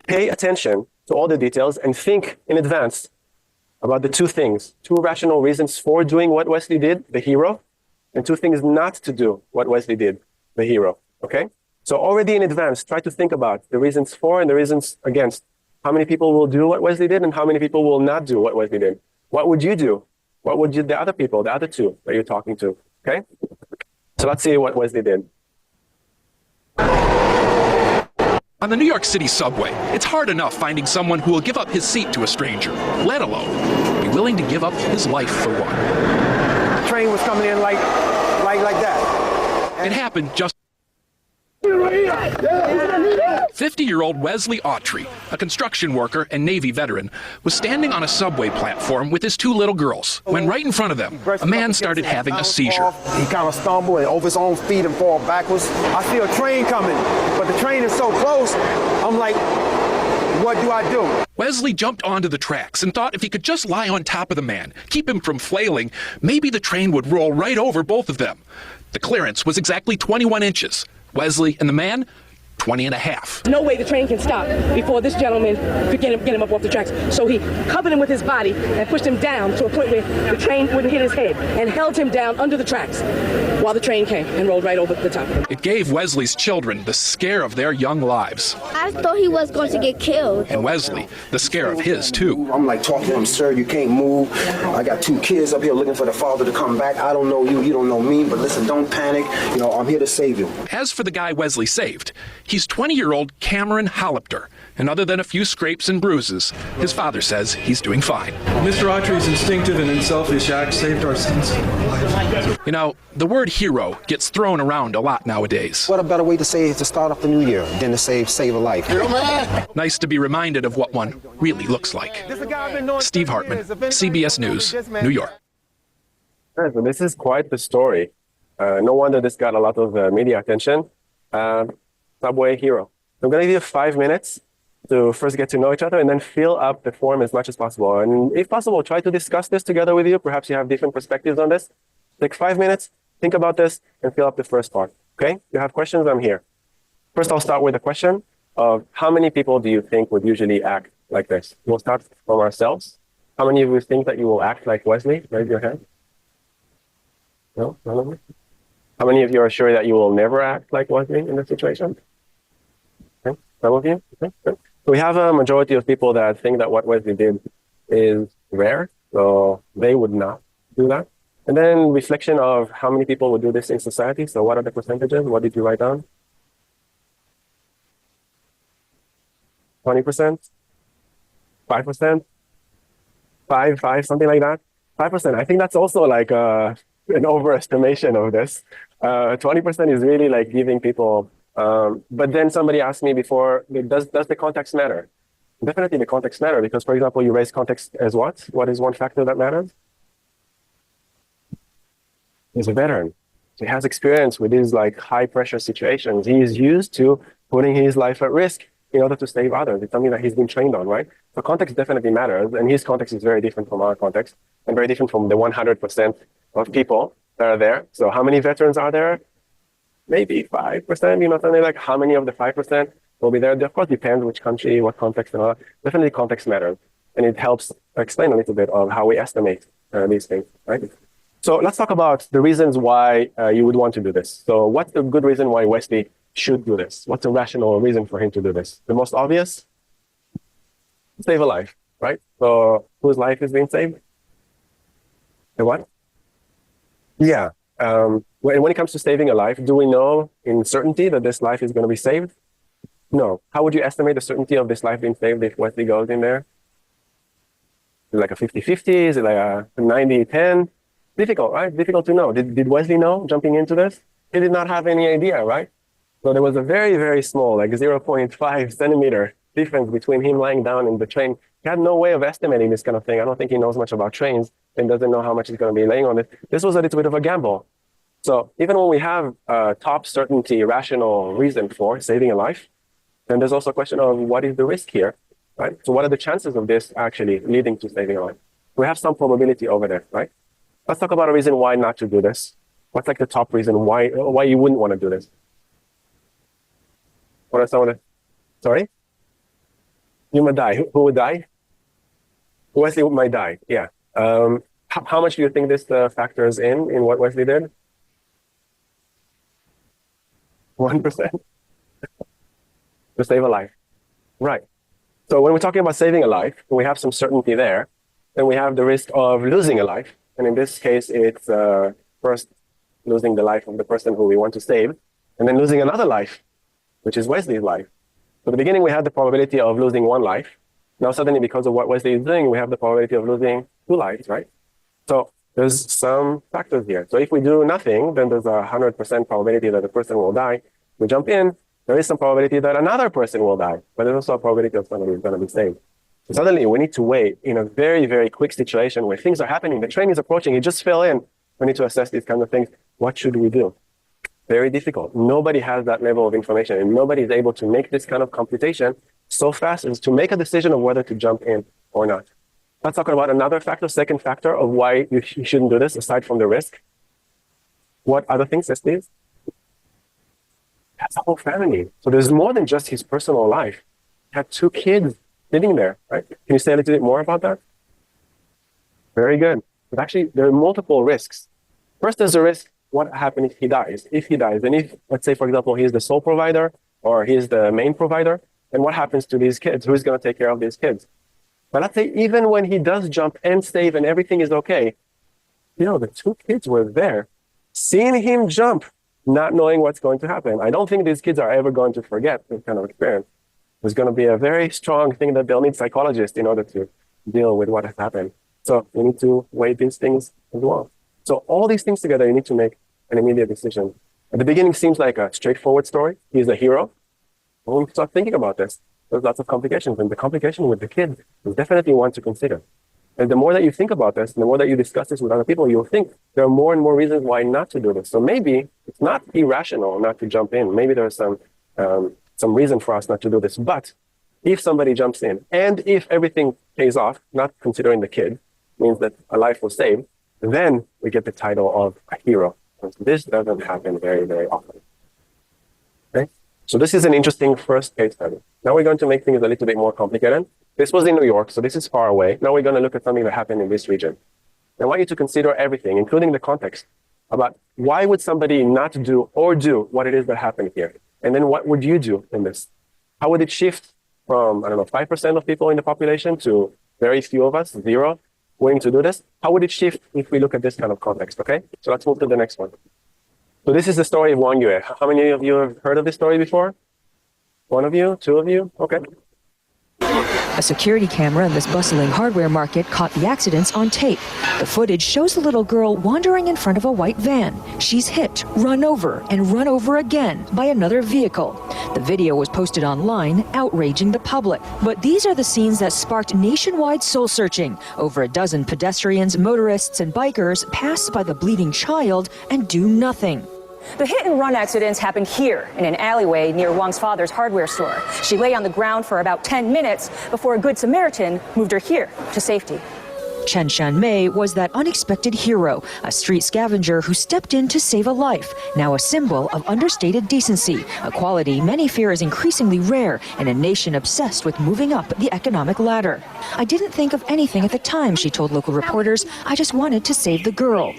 pay attention to all the details and think in advance about the two things, two rational reasons for doing what Wesley did, the hero, and two things not to do what Wesley did, the hero, okay? So already in advance, try to think about the reasons for and the reasons against. How many people will do what Wesley did and how many people will not do what Wesley did? What would you do? What would the other people, the other two that you're talking to, okay? So let's see what Wesley did. On the New York City subway, it's hard enough finding someone who will give up his seat to a stranger, let alone be willing to give up his life for one. The train was coming in like that. It happened just 50-year-old Wesley Autry, a construction worker and Navy veteran, was standing on a subway platform with his two little girls when right in front of them, a man started having a seizure. He kind of stumbled and over his own feet and fall backwards. I see a train coming, but the train is so close, I'm like, what do I do? Wesley jumped onto the tracks and thought if he could just lie on top of the man, keep him from flailing, maybe the train would roll right over both of them. The clearance was exactly 21 inches. Wesley and the man, 20 and a half. No way the train can stop before this gentleman could get him up off the tracks. So he covered him with his body and pushed him down to a point where the train wouldn't hit his head and held him down under the tracks while the train came and rolled right over the top. It gave Wesley's children the scare of their young lives. I thought he was going to get killed. And Wesley, the scare of his too. I'm like talking to him, sir, you can't move. I got two kids up here looking for the father to come back. I don't know you, you don't know me, but listen, don't panic. You know, I'm here to save you. As for the guy Wesley saved, he's 20-year-old Cameron Hollipter, and other than a few scrapes and bruises, his father says he's doing fine. Mr. Autry's instinctive and unselfish act saved our son's life. You know, the word hero gets thrown around a lot nowadays. What a better way to say it to start off the new year than to save a life. Nice to be reminded of what one really looks like. Steve Hartman, CBS News, New York. Right, so this is quite the story. No wonder this got a lot of media attention. Subway hero. I'm going to give you 5 minutes to first get to know each other and then fill up the form as much as possible. And if possible, try to discuss this together with you. Perhaps you have different perspectives on this. Take 5 minutes, think about this, and fill up the first part. Okay? If you have questions, I'm here. First, I'll start with a question of how many people do you think would usually act like this? We'll start from ourselves. How many of you think that you will act like Wesley? Raise your hand. No? None of you? How many of you are sure that you will never act like Wesley in this situation? Okay. Some of you? Okay. Good. So we have a majority of people that think that what Wesley did is rare, so they would not do that. And then reflection of how many people would do this in society. So what are the percentages? What did you write down? 20%? 5%? 5, something like that? 5%. I think that's also like an overestimation of this. 20% is really like giving people, but then somebody asked me before, does the context matter? Definitely the context matter because, for example, you raise context as what? What is one factor that matters? He's a veteran. So he has experience with these like high pressure situations. He is used to putting his life at risk in order to save others. It's something that he's been trained on, right? So context definitely matters. And his context is very different from our context and very different from the 100% of people that are there. So how many veterans are there? Maybe 5%, you know, something like how many of the 5% will be there? Of course, depends which country, what context and all that. Definitely context matters. And it helps explain a little bit of how we estimate these things, right? So let's talk about the reasons why you would want to do this. So what's the good reason why Wesley should do this? What's a rational reason for him to do this? The most obvious? Save a life, right? So whose life is being saved? The what? Yeah. When it comes to saving a life, do we know in certainty that this life is going to be saved? No. How would you estimate the certainty of this life being saved if Wesley goes in there? Is it like a 50-50? Is it like a 90-10? Difficult, right? Difficult to know. Did Wesley know jumping into this? He did not have any idea, right? So there was a very, very small, like 0.5 centimeter difference between him lying down in the train. He had no way of estimating this kind of thing. I don't think he knows much about trains and doesn't know how much he's going to be laying on it. This was a little bit of a gamble. So even when we have a top certainty, rational reason for saving a life, then there's also a question of what is the risk here, right? So what are the chances of this actually leading to saving a life? We have some probability over there, right? Let's talk about a reason why not to do this. What's like the top reason why you wouldn't want to do this? What are some of the, sorry? You might die. Who would die? Wesley might die. Yeah. How much do you think this factors in what Wesley did? 1% to save a life. Right. So when we're talking about saving a life, we have some certainty there. Then we have the risk of losing a life. And in this case, it's first losing the life of the person who we want to save, and then losing another life, which is Wesley's life. So at the beginning, we had the probability of losing one life. Now suddenly, because of what Wesley is doing, we have the probability of losing two lives, right? So there's some factors here. So if we do nothing, then there's a 100% probability that the person will die. We jump in, there is some probability that another person will die, but there's also a probability that somebody is going to be saved. So suddenly, we need to wait in a very, very quick situation where things are happening. The train is approaching. It just fell in. We need to assess these kinds of things. What should we do? Very difficult. Nobody has that level of information, and nobody is able to make this kind of computation so fast as to make a decision of whether to jump in or not. Let's talk about another factor, second factor of why you shouldn't do this, aside from the risk. What other things, yes, please? That's a whole family. So there's more than just his personal life. He had two kids living there, right? Can you say a little bit more about that? Very good. But actually, there are multiple risks. First, there's a risk, what happens if he dies? If he dies, and if, let's say, for example, he's the sole provider or he's the main provider, then what happens to these kids? Who's going to take care of these kids? But let's say even when he does jump and save and everything is okay, the two kids were there, seeing him jump, not knowing what's going to happen. I don't think these kids are ever going to forget this kind of experience. There's going to be a very strong thing that they'll need psychologists in order to deal with what has happened. So you need to weigh these things as well. So all these things together, you need to make an immediate decision. At the beginning, it seems like a straightforward story. He's a hero. When we start thinking about this, there's lots of complications. And the complication with the kids is definitely one to consider. And the more that you think about this, and the more that you discuss this with other people, you'll think there are more and more reasons why not to do this. So maybe it's not irrational not to jump in. Maybe there's some reason for us not to do this. But if somebody jumps in, and if everything pays off, not considering the kid, means that a life was saved, then we get the title of a hero. And this doesn't happen very, very often. Okay? So this is an interesting first case study. Now we're going to make things a little bit more complicated. This was in New York, so this is far away. Now we're going to look at something that happened in this region. I want you to consider everything, including the context, about why would somebody not do or do what it is that happened here? And then what would you do in this? How would it shift from, 5% of people in the population to very few of us, zero, willing to do this? How would it shift if we look at this kind of context, okay? So let's move to the next one. So this is the story of Wang Yue. How many of you have heard of this story before? One of you? Two of you? Okay. A security camera in this bustling hardware market caught the accidents on tape. The footage shows a little girl wandering in front of a white van. She's hit, run over, and run over again by another vehicle. The video was posted online, outraging the public. But these are the scenes that sparked nationwide soul-searching. Over a dozen pedestrians, motorists, and bikers pass by the bleeding child and do nothing. The hit-and-run accidents happened here in an alleyway near Wang's father's hardware store. She lay on the ground for about 10 minutes before a Good Samaritan moved her here to safety. Chen Shanmei was that unexpected hero, a street scavenger who stepped in to save a life, now a symbol of understated decency, a quality many fear is increasingly rare in a nation obsessed with moving up the economic ladder. I didn't think of anything at the time, she told local reporters. I just wanted to save the girl.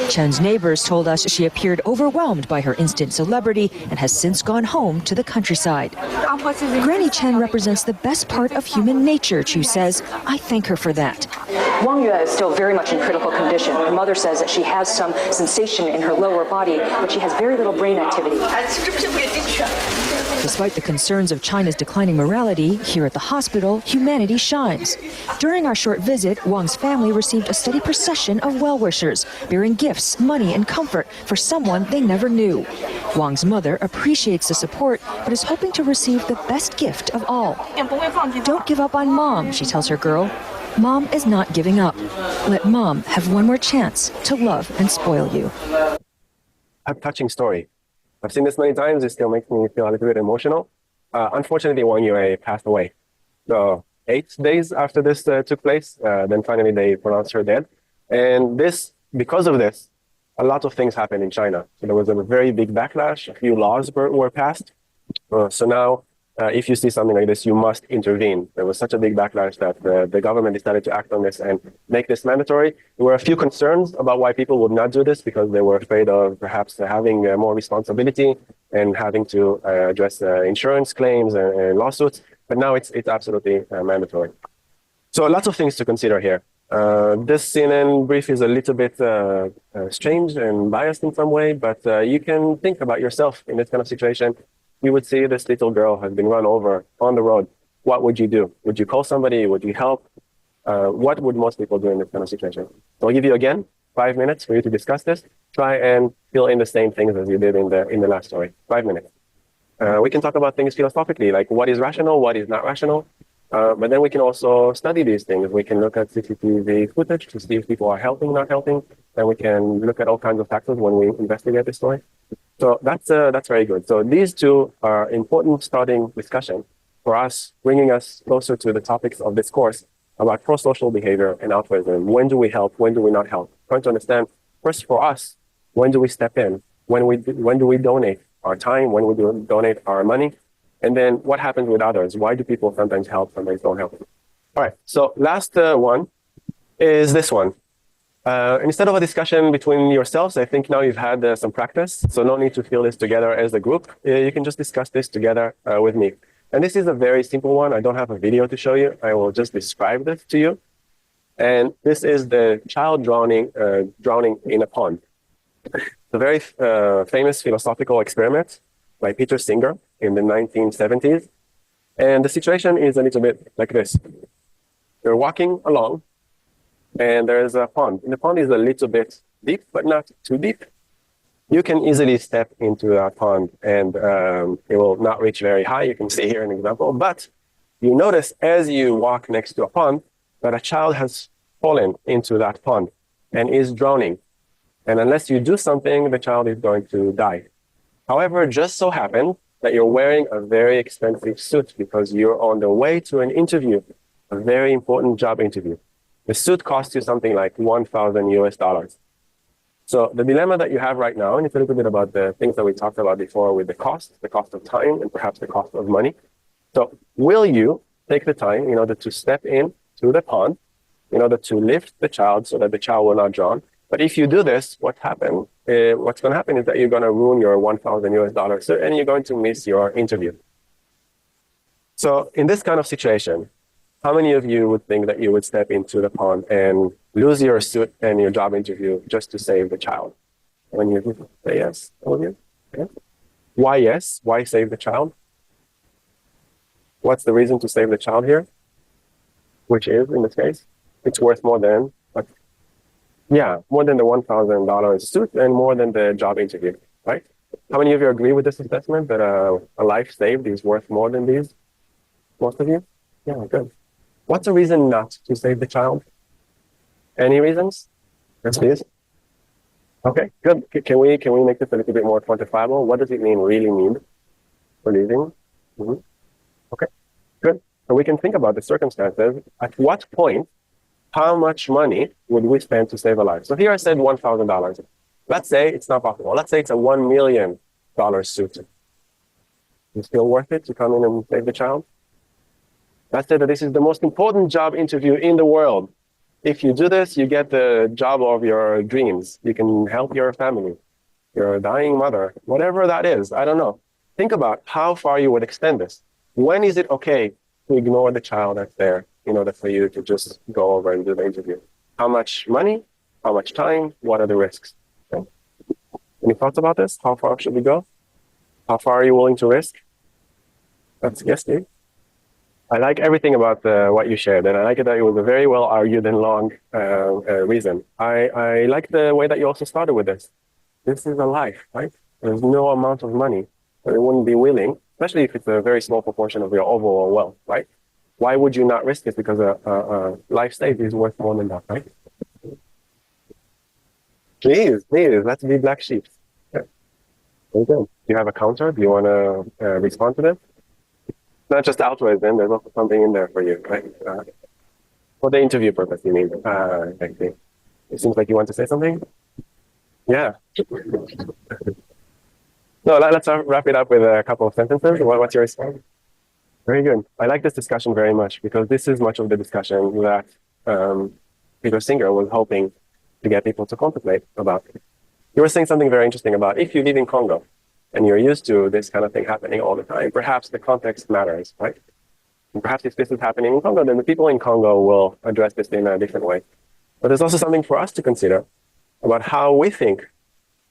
Chen's neighbors told us she appeared overwhelmed by her instant celebrity and has since gone home to the countryside. Granny Chen represents the best part of human nature, Chu says. I thank her for that. Wang Yue is still very much in critical condition. Her mother says that she has some sensation in her lower body, but she has very little brain activity. Despite the concerns of China's declining morality, here at the hospital, humanity shines. During our short visit, Wang's family received a steady procession of well-wishers, bearing gifts, money, and comfort for someone they never knew. Wang's mother appreciates the support, but is hoping to receive the best gift of all. Don't give up on Mom, she tells her girl. Mom is not giving up. Let Mom have one more chance to love and spoil you. A touching story. I've seen this many times. It still makes me feel a little bit emotional. Unfortunately, Wang Yue passed away. So 8 days after this took place, then finally they pronounced her dead. And because of this, a lot of things happened in China. So there was a very big backlash. A few laws were passed. So now if you see something like this, you must intervene. There was such a big backlash that the government decided to act on this and make this mandatory. There were a few concerns about why people would not do this because they were afraid of perhaps having more responsibility and having to address insurance claims and lawsuits. But now it's absolutely mandatory. So lots of things to consider here. This CNN brief is a little bit strange and biased in some way, but you can think about yourself in this kind of situation. You would see this little girl has been run over on the road. What would you do? Would you call somebody? Would you help? What would most people do in this kind of situation? So I'll give you again 5 minutes for you to discuss this. Try and fill in the same things as you did in the last story. 5 minutes. We can talk about things philosophically, like what is rational, what is not rational. But then we can also study these things. We can look at CCTV footage to see if people are helping, not helping. Then we can look at all kinds of factors when we investigate the story. So that's very good. So these two are important starting discussion for us, bringing us closer to the topics of this course about pro-social behavior and altruism. When do we help? When do we not help? Trying to understand, first for us, when do we step in? When do we donate our time? When do we donate our money? And then what happens with others? Why do people sometimes help, sometimes don't help? All right, so last one is this one. Instead of a discussion between yourselves, I think now you've had some practice, so no need to fill this together as a group. You can just discuss this together with me. And this is a very simple one. I don't have a video to show you. I will just describe this to you. And this is the child drowning in a pond. It's a very famous philosophical experiment by Peter Singer in the 1970s. And the situation is a little bit like this. You're walking along, and there's a pond. And the pond is a little bit deep, but not too deep. You can easily step into that pond, and it will not reach very high. You can see here an example. But you notice as you walk next to a pond that a child has fallen into that pond and is drowning. And unless you do something, the child is going to die. However, it just so happened that you're wearing a very expensive suit because you're on the way to an interview, a very important job interview. The suit costs you something like $1,000 US. So the dilemma that you have right now, and it's a little bit about the things that we talked about before with the cost of time, and perhaps the cost of money. So will you take the time in order to step in to the pond, in order to lift the child so that the child will not drown? But if you do this, what's going to happen is that you're going to ruin your $1,000 US, and you're going to miss your interview. So in this kind of situation, how many of you would think that you would step into the pond and lose your suit and your job interview just to save the child? When you say yes, all of you? Yeah. Why yes? Why save the child? What's the reason to save the child here? Which is, in this case, it's worth more than, more than the $1,000 suit and more than the job interview, right? How many of you agree with this assessment that a life saved is worth more than these? Most of you? Yeah, good. What's the reason not to save the child? Any reasons? Yes, please. Okay, good. Can we make this a little bit more quantifiable? What does it really mean for leaving? Mm-hmm. Okay, good. So we can think about the circumstances. At what point, how much money would we spend to save a life? So here I said $1,000. Let's say it's not possible. Let's say it's a $1 million suit. Is it still worth it to come in and save the child? Let's say that this is the most important job interview in the world. If you do this, you get the job of your dreams. You can help your family, your dying mother, whatever that is. I don't know. Think about how far you would extend this. When is it okay to ignore the child that's there in order for you to just go over and do the interview? How much money? How much time? What are the risks? Okay. Any thoughts about this? How far should we go? How far are you willing to risk? Let's guess, Steve. I like everything about what you shared, and I like it that it was a very well argued and long reason. I like the way that you also started with this. This is a life, right? There's no amount of money that you wouldn't be willing, especially if it's a very small proportion of your overall wealth, right? Why would you not risk it? Because a life saved is worth more than that, right? Please, let's be black sheep. Okay. Very good. Do you have a counter? Do you want to respond to this? Not just altruism, there's also something in there for you, right? For the interview purpose, you mean? I see. It seems like you want to say something? Yeah. No, let's wrap it up with a couple of sentences. What's your response? Very good. I like this discussion very much because this is much of the discussion that Peter Singer was hoping to get people to contemplate about. You were saying something very interesting about if you live in Congo and you're used to this kind of thing happening all the time, perhaps the context matters, right? And perhaps if this is happening in Congo, then the people in Congo will address this in a different way. But there's also something for us to consider about how we think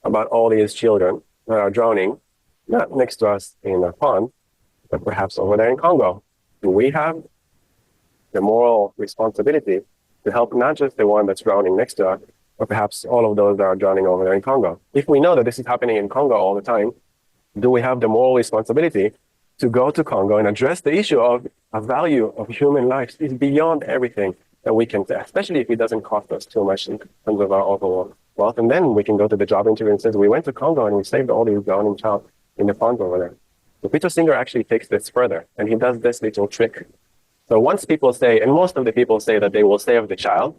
about all these children that are drowning, not next to us in a pond, but perhaps over there in Congo. Do we have the moral responsibility to help not just the one that's drowning next to us, but perhaps all of those that are drowning over there in Congo? If we know that this is happening in Congo all the time, do we have the moral responsibility to go to Congo and address the issue of a value of human lives is beyond everything that we can say, especially if it doesn't cost us too much in terms of our overall wealth. And then we can go to the job interview and say, we went to Congo and we saved all these drowning child in the pond over there. So Peter Singer actually takes this further, and he does this little trick. So once people say, and most of the people say that they will save the child,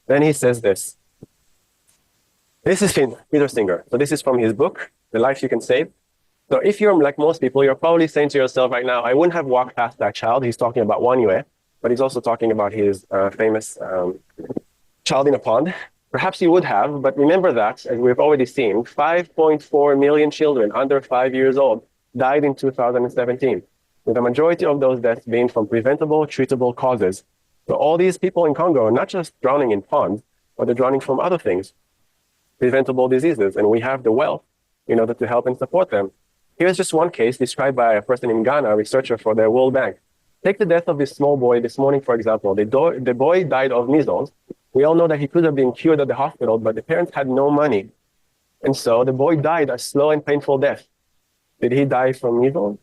then he says this. This is Peter Singer. So this is from his book, The Life You Can Save. So if you're like most people, you're probably saying to yourself right now, I wouldn't have walked past that child. He's talking about Wanyue, but he's also talking about his famous child in a pond. Perhaps you would have, but remember that, as we've already seen, 5.4 million children under 5 years old died in 2017, with the majority of those deaths being from preventable, treatable causes. So all these people in Congo are not just drowning in ponds, but they're drowning from other things, preventable diseases, and we have the wealth in order to help and support them. Here's just one case described by a person in Ghana, a researcher for the World Bank. Take the death of this small boy this morning, for example. The boy died of measles. We all know that he could have been cured at the hospital, but the parents had no money. And so the boy died a slow and painful death. Did he die from measles?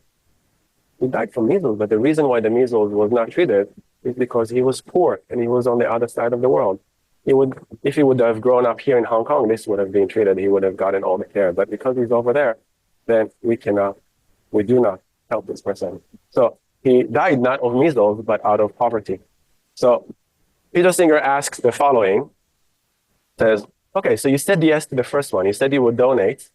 He died from measles, but the reason why the measles was not treated is because he was poor and he was on the other side of the world. If he would have grown up here in Hong Kong, this would have been treated. He would have gotten all the care. But because he's over there, then we do not help this person. So he died not of measles, but out of poverty. So Peter Singer asks the following, says, okay, so you said yes to the first one. You said you would donate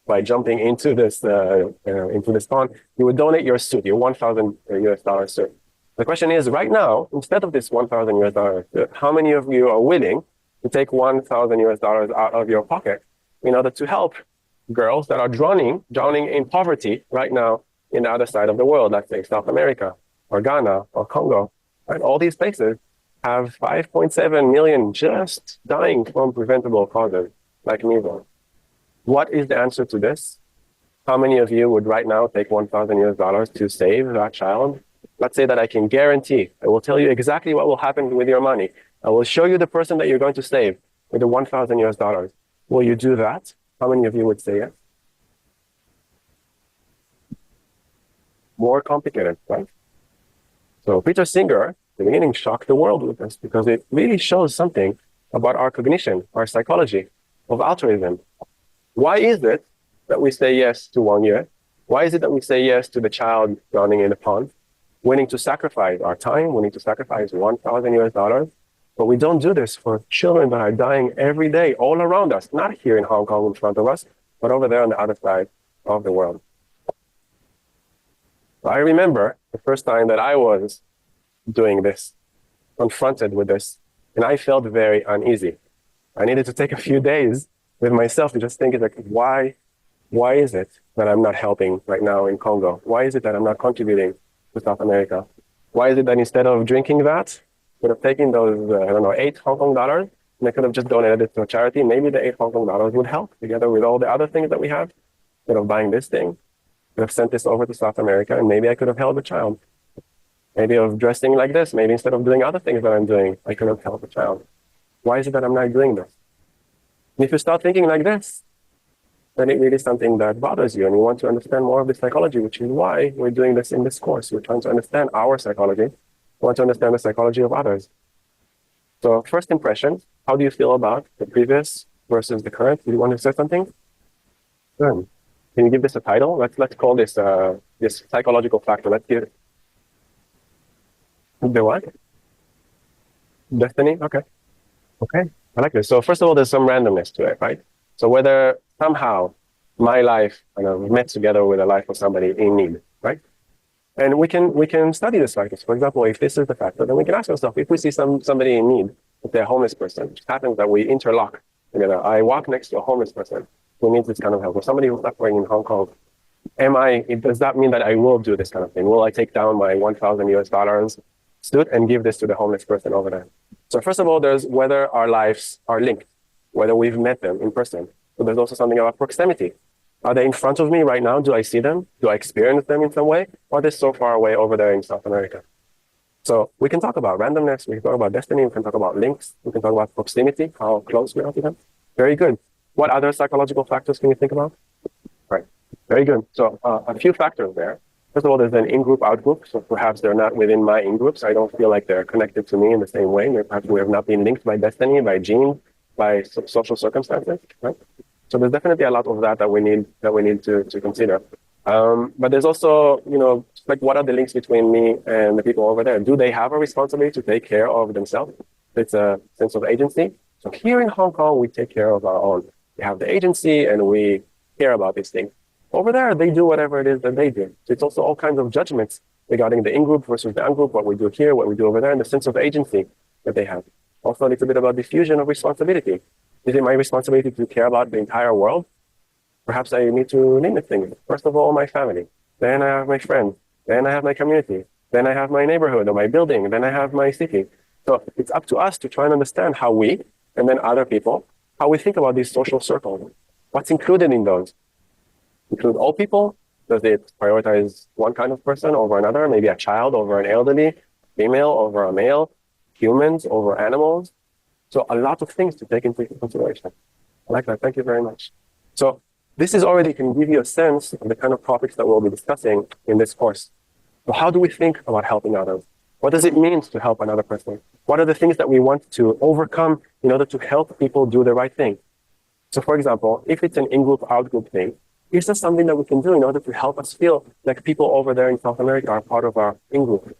by jumping into this pond. You would donate your suit, your $1,000 suit. The question is, right now, instead of this $1,000 suit, how many of you are willing to take $1,000 out of your pocket in order to help girls that are drowning in poverty right now in the other side of the world, let's say South America or Ghana or Congo? Right? All these places have 5.7 million just dying from preventable causes like measles. What is the answer to this? How many of you would right now take $1,000 to save that child? Let's say that I can guarantee, I will tell you exactly what will happen with your money. I will show you the person that you're going to save with the $1,000. Will you do that? How many of you would say yes? More complicated, right? So Peter Singer, at the beginning, shocked the world with this because it really shows something about our cognition, our psychology of altruism. Why is it that we say yes to Wanyue? Why is it that we say yes to the child drowning in the pond, willing to sacrifice our time, willing to sacrifice $1,000? But we don't do this for children that are dying every day all around us, not here in Hong Kong in front of us, but over there on the other side of the world. I remember the first time that I was doing this, confronted with this, and I felt very uneasy. I needed to take a few days with myself to just think, like, why is it that I'm not helping right now in Congo? Why is it that I'm not contributing to South America? Why is it that instead of drinking that, I could have taken those, $8 Hong Kong dollars, and I could have just donated it to a charity? Maybe the $8 Hong Kong dollars would help together with all the other things that we have. Instead of buying this thing, I could have sent this over to South America, and maybe I could have helped a child. Maybe of dressing like this, maybe instead of doing other things that I'm doing, I could have helped a child. Why is it that I'm not doing this? And if you start thinking like this, then it really is something that bothers you, and you want to understand more of the psychology, which is why we're doing this in this course. We're trying to understand our psychology. We want to understand the psychology of others. So first impression, how do you feel about the previous versus the current? Do you want to say something? Good. Can you give this a title? Let's call this this psychological factor. Let's give it the what? Destiny? Okay. I like this. So first of all, there's some randomness to it, right? So whether somehow my life met together with the life of somebody in need, right? And we can study this factors. For example, if this is the factor, then we can ask ourselves, if we see somebody in need, if they're a homeless person, it happens that we interlock together. I walk next to a homeless person who needs this kind of help, or somebody who's suffering in Hong Kong. Does that mean that I will do this kind of thing? Will I take down my 1,000 US dollars stood and give this to the homeless person over there? So first of all, there's whether our lives are linked, whether we've met them in person. So there's also something about proximity. Are they in front of me right now? Do I see them? Do I experience them in some way? Or are they so far away over there in South America? So we can talk about randomness, we can talk about destiny, we can talk about links, we can talk about proximity, how close we are to them. Very good. What other psychological factors can you think about? Right. Very good. So a few factors there. First of all, there's an in-group, out-group. So perhaps they're not within my in-group, so I don't feel like they're connected to me in the same way. Perhaps we have not been linked by destiny, by genes, by social circumstances, right? So there's definitely a lot of that we need to consider. But there's also, like, what are the links between me and the people over there? Do they have a responsibility to take care of themselves? It's a sense of agency. So here in Hong Kong, we take care of our own. We have the agency and we care about these things. Over there, they do whatever it is that they do. So it's also all kinds of judgments regarding the in-group versus the out-group, what we do here, what we do over there, and the sense of agency that they have. Also, a little bit about diffusion of responsibility. Is it my responsibility to care about the entire world? Perhaps I need to limit things. First of all, my family. Then I have my friends. Then I have my community. Then I have my neighborhood or my building. Then I have my city. So it's up to us to try and understand how we, and then other people, how we think about these social circles. What's included in those? Include all people? Does it prioritize one kind of person over another? Maybe a child over an elderly, female over a male, humans over animals? So a lot of things to take into consideration. I like that. Thank you very much. So this is already can give you a sense of the kind of topics that we'll be discussing in this course. So how do we think about helping others? What does it mean to help another person? What are the things that we want to overcome in order to help people do the right thing? So for example, if it's an in-group, out-group thing, is there something that we can do in order to help us feel like people over there in South America are part of our in-group?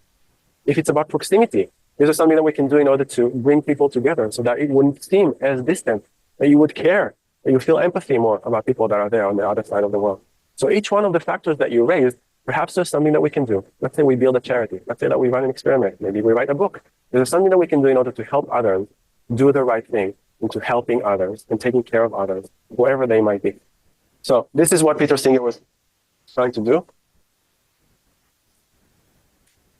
If it's about proximity, is there something that we can do in order to bring people together so that it wouldn't seem as distant, that you would care, that you feel empathy more about people that are there on the other side of the world? So each one of the factors that you raised, perhaps there's something that we can do. Let's say we build a charity. Let's say that we run an experiment. Maybe we write a book. There's something that we can do in order to help others do the right thing into helping others and taking care of others, whoever they might be. So this is what Peter Singer was trying to do.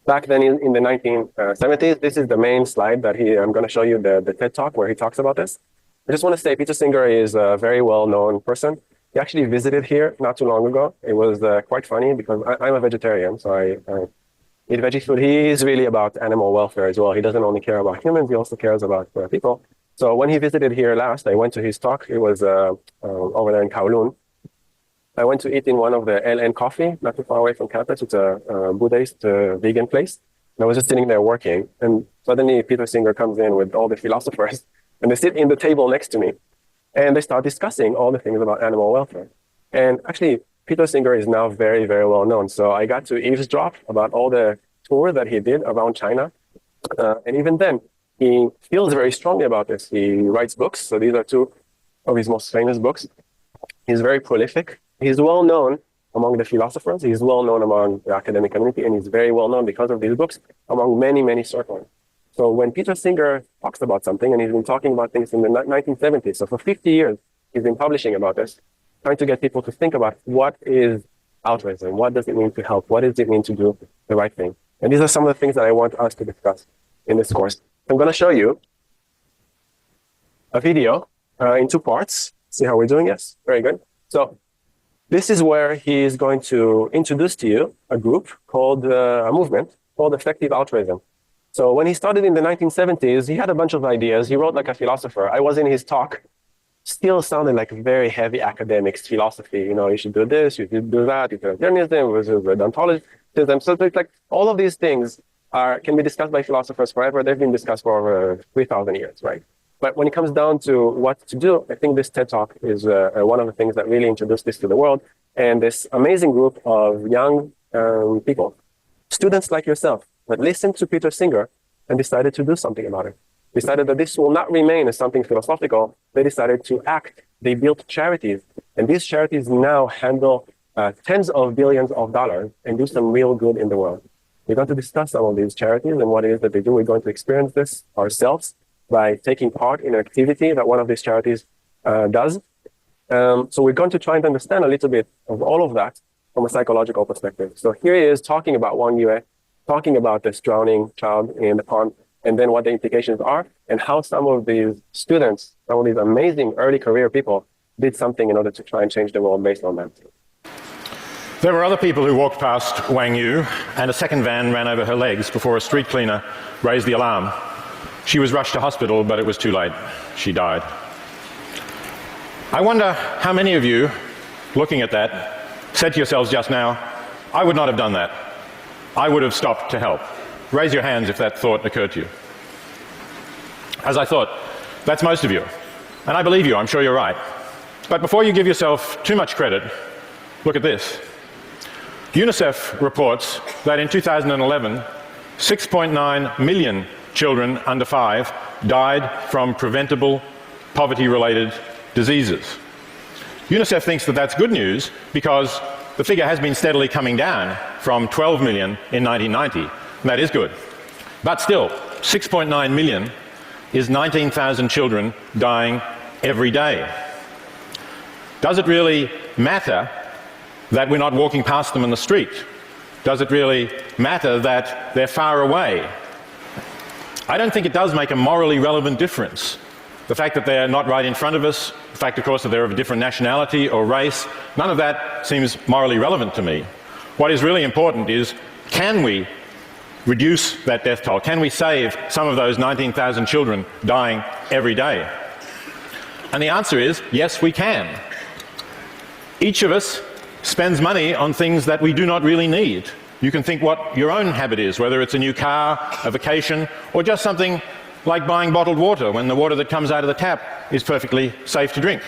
Back then in the 1970s, this is the main slide that I'm going to show you the TED Talk where he talks about this. I just want to say Peter Singer is a very well-known person. He actually visited here not too long ago. It was quite funny because I'm a vegetarian, so I eat veggie food. He is really about animal welfare as well. He doesn't only care about humans, he also cares about people. So when he visited here last, I went to his talk. It was over there in Kowloon. I went to eat in one of the LN Coffee, not too far away from campus. It's a Buddhist vegan place. And I was just sitting there working. And suddenly Peter Singer comes in with all the philosophers. And they sit in the table next to me. And they start discussing all the things about animal welfare. And actually, Peter Singer is now very, very well known. So I got to eavesdrop about all the tour that he did around China. And even then, he feels very strongly about this. He writes books. So these are two of his most famous books. He's very prolific. He's well known among the philosophers. He's well known among the academic community. And he's very well known because of these books among many, many circles. So when Peter Singer talks about something, and he's been talking about things in the 1970s, so for 50 years, he's been publishing about this, trying to get people to think about what is altruism, what does it mean to help, what does it mean to do the right thing. And these are some of the things that I want us to discuss in this course. I'm going to show you a video in two parts. See how we're doing? Yes, very good. So this is where he is going to introduce to you a group called, a movement called Effective Altruism. So when he started in the 1970s, he had a bunch of ideas. He wrote like a philosopher. I was in his talk, still sounded like very heavy academics philosophy. You should do this, you should do that, utilitarianism versus redundantism. So it's like all of these things can be discussed by philosophers forever. They've been discussed for over 3,000 years, right? But when it comes down to what to do, I think this TED Talk is one of the things that really introduced this to the world. And this amazing group of young people, students like yourself, that listened to Peter Singer and decided to do something about it. Decided that this will not remain as something philosophical. They decided to act. They built charities. And these charities now handle tens of billions of dollars and do some real good in the world. We're going to discuss some of these charities and what it is that they do. We're going to experience this ourselves by taking part in an activity that one of these charities does. So we're going to try and understand a little bit of all of that from a psychological perspective. So here he is talking about Wang Yue, talking about this drowning child in the pond, and then what the implications are, and how some of these students, some of these amazing early career people, did something in order to try and change the world based on that. There were other people who walked past Wang Yu, and a second van ran over her legs before a street cleaner raised the alarm. She was rushed to hospital, but it was too late. She died. I wonder how many of you, looking at that, said to yourselves just now, I would not have done that. I would have stopped to help. Raise your hands if that thought occurred to you. As I thought, that's most of you. And I believe you, I'm sure you're right. But before you give yourself too much credit, look at this. UNICEF reports that in 2011, 6.9 million children under 5 died from preventable poverty-related diseases. UNICEF thinks that that's good news because the figure has been steadily coming down from 12 million in 1990, and that is good. But still, 6.9 million is 19,000 children dying every day. Does it really matter that we're not walking past them in the street? Does it really matter that they're far away? I don't think it does make a morally relevant difference. The fact that they're not right in front of us, the fact, of course, that they're of a different nationality or race, none of that seems morally relevant to me. What is really important is, can we reduce that death toll? Can we save some of those 19,000 children dying every day? And the answer is, yes, we can. Each of us spends money on things that we do not really need. You can think what your own habit is, whether it's a new car, a vacation, or just something like buying bottled water when the water that comes out of the tap is perfectly safe to drink.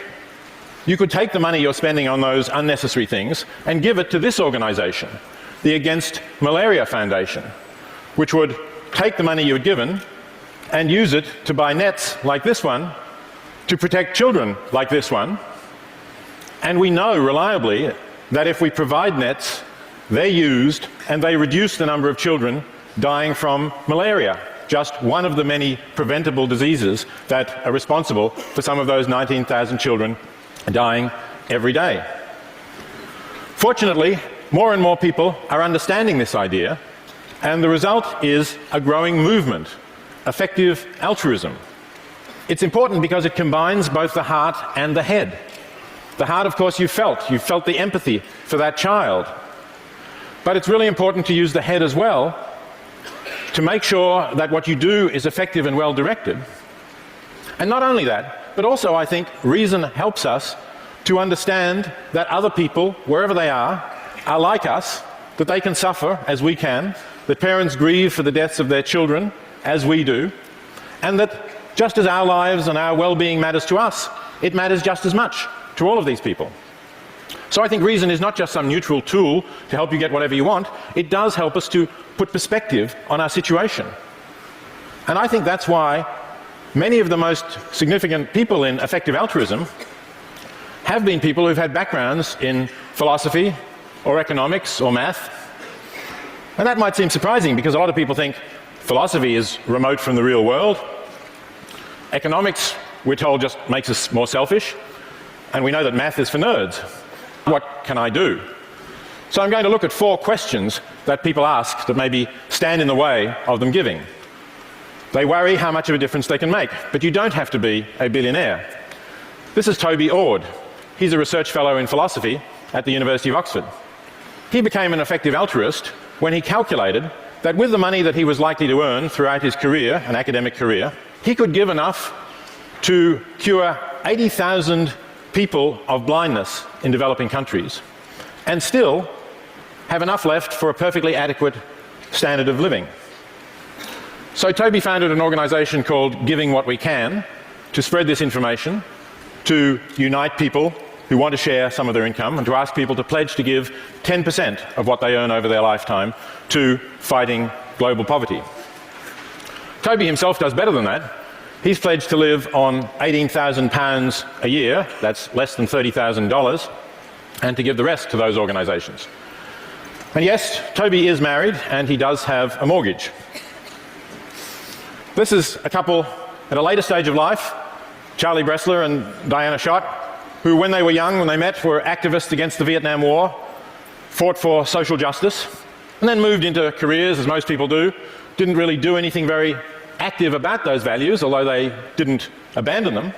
You could take the money you're spending on those unnecessary things and give it to this organization, the Against Malaria Foundation, which would take the money you had given and use it to buy nets like this one to protect children like this one. And we know reliably that if we provide nets, they're used and they reduce the number of children dying from malaria, just one of the many preventable diseases that are responsible for some of those 19,000 children dying every day. Fortunately, more and more people are understanding this idea, and the result is a growing movement, effective altruism. It's important because it combines both the heart and the head. The heart, of course, you felt the empathy for that child. But it's really important to use the head as well to make sure that what you do is effective and well-directed. And not only that, but also I think reason helps us to understand that other people, wherever they are like us, that they can suffer as we can, that parents grieve for the deaths of their children as we do, and that just as our lives and our well-being matters to us, it matters just as much to all of these people. So I think reason is not just some neutral tool to help you get whatever you want. It does help us to put perspective on our situation. And I think that's why many of the most significant people in effective altruism have been people who've had backgrounds in philosophy or economics or math. And that might seem surprising because a lot of people think philosophy is remote from the real world. Economics, we're told, just makes us more selfish. And we know that math is for nerds. What can I do? So I'm going to look at 4 questions that people ask that maybe stand in the way of them giving. They worry how much of a difference they can make, but you don't have to be a billionaire. This is Toby Ord. He's a research fellow in philosophy at the University of Oxford. He became an effective altruist when he calculated that with the money that he was likely to earn throughout his career, an academic career, he could give enough to cure 80,000 people of blindness in developing countries and still have enough left for a perfectly adequate standard of living. So Toby founded an organization called Giving What We Can to spread this information, to unite people who want to share some of their income, and to ask people to pledge to give 10% of what they earn over their lifetime to fighting global poverty. Toby himself does better than that. He's pledged to live on £18,000 a year, that's less than $30,000, and to give the rest to those organisations. And yes, Toby is married and he does have a mortgage. This is a couple at a later stage of life, Charlie Bressler and Diana Schott, who when they were young, when they met, were activists against the Vietnam War, fought for social justice, and then moved into careers, as most people do, didn't really do anything very active about those values, although they didn't abandon them.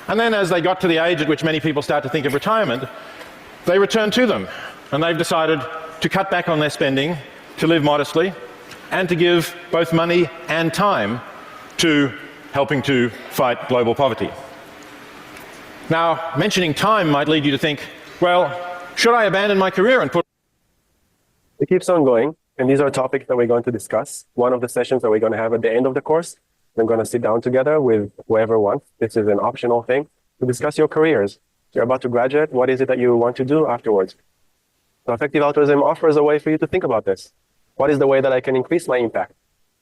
And then as they got to the age at which many people start to think of retirement, they returned to them, and they've decided to cut back on their spending, to live modestly, and to give both money and time to helping to fight global poverty. Now, mentioning time might lead you to think, well, should I abandon my career and put... It keeps on going, and these are topics that we're going to discuss. One of the sessions that we're going to have at the end of the course, we're going to sit down together with whoever wants. This is an optional thing to discuss your careers. You're about to graduate. What is it that you want to do afterwards? So effective altruism offers a way for you to think about this. What is the way that I can increase my impact?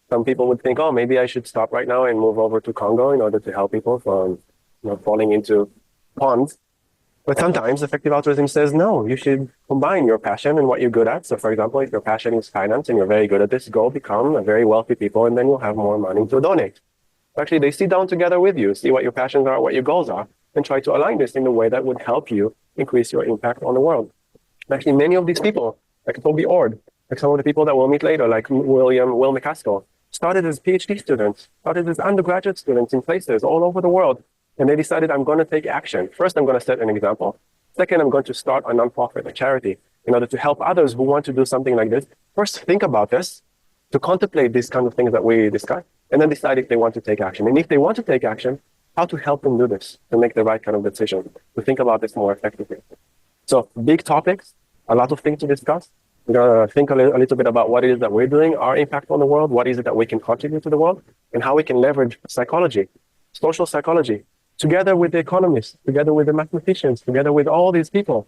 Some people would think, oh, maybe I should stop right now and move over to Congo in order to help people from falling into ponds. But sometimes effective altruism says, no, you should combine your passion and what you're good at. So for example, if your passion is finance and you're very good at this, go become a very wealthy people and then you'll have more money to donate. Actually, they sit down together with you, see what your passions are, what your goals are, and try to align this in a way that would help you increase your impact on the world. Actually, many of these people, like Toby Ord, like some of the people that we'll meet later, like Will McCaskill, started as PhD students, started as undergraduate students in places all over the world. And they decided, I'm going to take action. First, I'm going to set an example. Second, I'm going to start a nonprofit, a charity, in order to help others who want to do something like this. First, think about this, to contemplate these kind of things that we discuss, and then decide if they want to take action. And if they want to take action, how to help them do this, to make the right kind of decision, to think about this more effectively. So big topics, a lot of things to discuss. We're going to think a little bit about what it is that we're doing, our impact on the world, what is it that we can contribute to the world, and how we can leverage psychology, social psychology, together with the economists, together with the mathematicians, together with all these people.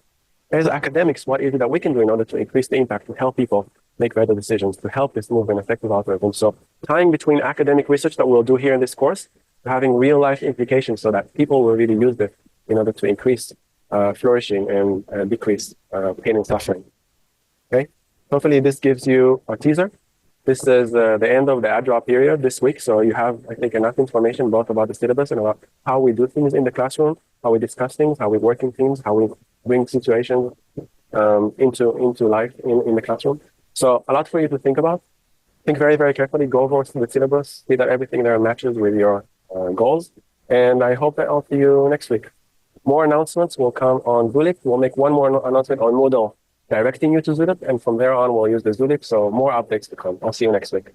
As academics, what is it that we can do in order to increase the impact, to help people make better decisions, to help this movement effective altruism? So tying between academic research that we'll do here in this course, to having real life implications so that people will really use this in order to increase flourishing and decrease pain and suffering. Okay, hopefully this gives you a teaser. This is the end of the ad drop period this week, so you have, I think, enough information both about the syllabus and about how we do things in the classroom, how we discuss things, how we work in teams, how we bring situations into life in the classroom. So a lot for you to think about. Think very, very carefully, go over the syllabus, see that everything there matches with your goals, and I hope that I'll see you next week. More announcements will come on Zulip. We'll make one more announcement on Moodle, directing you to Zulip, and from there on, we'll use the Zulip, so more updates to come. I'll see you next week.